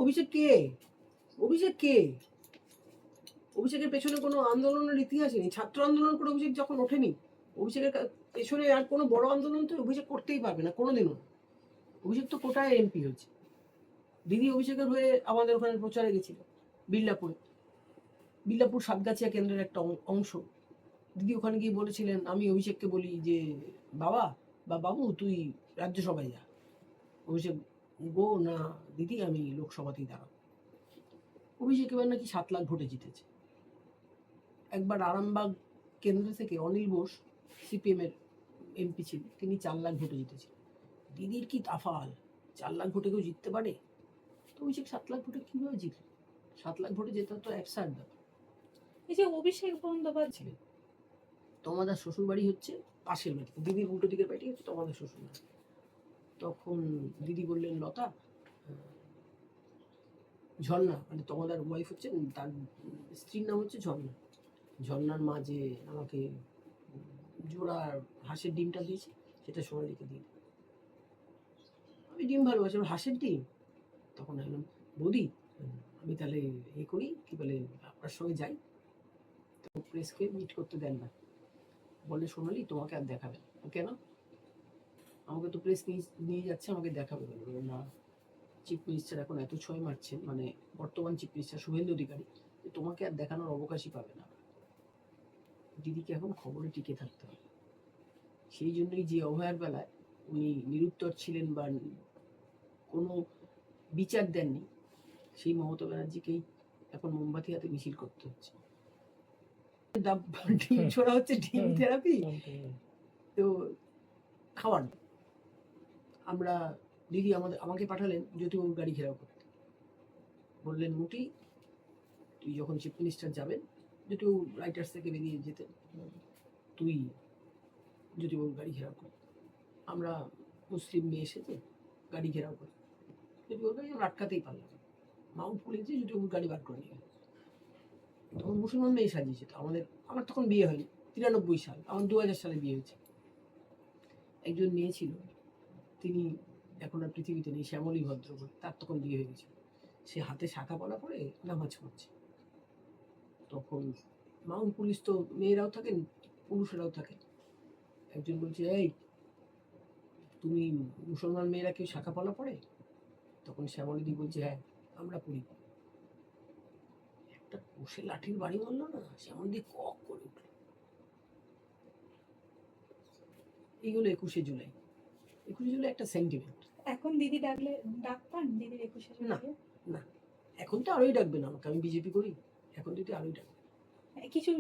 অভিষেক কে? অভিষেক কে? অভিষেকের পেছনে কোনো আন্দোলনের ইতিহাস নেই। ছাত্র আন্দোলন করে অভিষেক যখন ওঠেনি, অভিষেকের পেছনে আর কোনো বড় আন্দোলন তো অভিষেক করতেই পারবে না কোনোদিনও। অভিষেক তো কোটায় এমপি হয়েছে। দিদি অভিষেকের হয়ে আমাদের ওখানে প্রচারে গেছিল বিল্লাপুর সাতগাছিয়া কেন্দ্রের একটা অংশ। দিদি ওখানে গিয়ে বলেছিলেন, আমি অভিষেককে বলি যে বাবা বা বাবু তুই রাজ্যসভায় যা। অভিষেক গো না দিদি আমি লোকসভাতেই দাঁড়াবো। অভিষেক এবার নাকি 7 লাখ ভোটে জিতেছে। একবার আরামবাগ কেন্দ্র থেকে অনিল বোস সিপিএম এর এমপি ছিল, তিনি 4 লাখ ভোটে জিতেছিলেন। দিদির কি তাফাল, 4 লাখ ভোটে কেউ জিততে পারে? তো অভিষেক 7 লাখ ভোটে কিভাবে জিতল? 7 লাখ ভোটে জেতা তো অ্যাবসার্ড ব্যাপার। এই যে অভিষেক বন্দ্যোপাধ্যায় ছিলেন তোমাদের শ্বশুর বাড়ি হচ্ছে পাশের বাড়ি, দিদির উল্টো দিকের বাড়ি হচ্ছে তোমাদের শ্বশুর বাড়ি। তখন দিদি বললেন, লতা ঝর্ণা মানে তোমাদের ওয়াইফ হচ্ছে, তার স্ত্রীর নাম হচ্ছে ঝর্ণা। ঝর্ণার মা যে আমাকে জোড়া হাঁসের ডিমটা দিয়েছে সেটা সোনালিকে দিয়ে দিই। আমি ডিম ভালোবাসি, হাঁসের ডিম। তখন বললাম, বৌদি আমি তাহলে করি কি বলে আপনার সঙ্গে যাই। তো প্রেসকে মিট করতে দেন না, বলে সোনালি তোমাকে আর দেখাবে কেন? আমাকে তো প্রেস নিয়ে যাচ্ছে, আমাকে দেখাবে না। চিফ মিনিস্টার এখন এত ছয় মারছেন, মানে বর্তমান চিফ মিনিস্টার শুভেন্দু অধিকারী, যে তোমাকে আর দেখানোর অবকাশই পাবে না। দিদিকে এখন খবরে টিকে থাকতে হবে। সেই জন্যই যে অভয়ার বেলায় উনি নিরুত্তর ছিলেন বা কোনো বিচার দেননি, সেই মমতা ব্যানার্জিকেই এখন মোমবাতি হাতে মিছিল করতে হচ্ছে। ডিম ছোড়া হচ্ছে ডিম থেরাপি। তো খাওয়ান আমরা দিদি আমাকে পাঠালেন জ্যোতিবাবুর গাড়ি ঘেরাও করতে। বললেন, মুটি তুই যখন চিফ মিনিস্টার যাবেন, জ্যোতিবাবু রাইটার্স থেকে বেরিয়ে যেতেন, তুই জ্যোতিবাবুর গাড়ি ঘেরাও কর। আমরা মুসলিম মেয়ে এসেছে, গাড়ি ঘেরাও করি। জ্যোতিবাবুর গাড়ি আমরা আটকাতেই পারলাম। মাউন্ট পুলিশে জ্যোতিবাবুর গাড়ি বার করে নিয়ে গেল। তখন মুসলমান মেয়ে সাজিয়েছে। তো আমার তখন বিয়ে হয়নি, 93 সাল, আমার 2000 সালে বিয়ে হয়েছে। একজন মেয়ে ছিল, তিনি এখন আর পৃথিবীতে নেই, শ্যামলী ভদ্র বলে, তার তখন বিয়ে হয়ে গেছিল। সে হাতে শাখা পলা পরে নামাজ পড়ছে। তখন মাউন্ট পুলিশ তো মেয়েরাও থাকেন পুরুষেরাও থাকেন। একজন বলছে, এই তুমি মুসলমান মেয়েরা কেউ শাখা পলা পড়ে? তখন শ্যামলীদি বলছে, হ্যাঁ আমরা পড়ি। একটা কষে লাঠির বাড়ি মারলো না, শ্যামলীদি কক করে উঠল। এইগুলো 21শে জুলাই। 21শে জুলাই একটা সেন্টিমেন্ট। এখন দিদি ডাকলে ডাক পান দিদির 21শে জুলাই? না, এখন তো আরোই ডাকবে না আমাকে, আমি বিজেপি করি, এখন দিদি আরোই ডাকবে। কিছু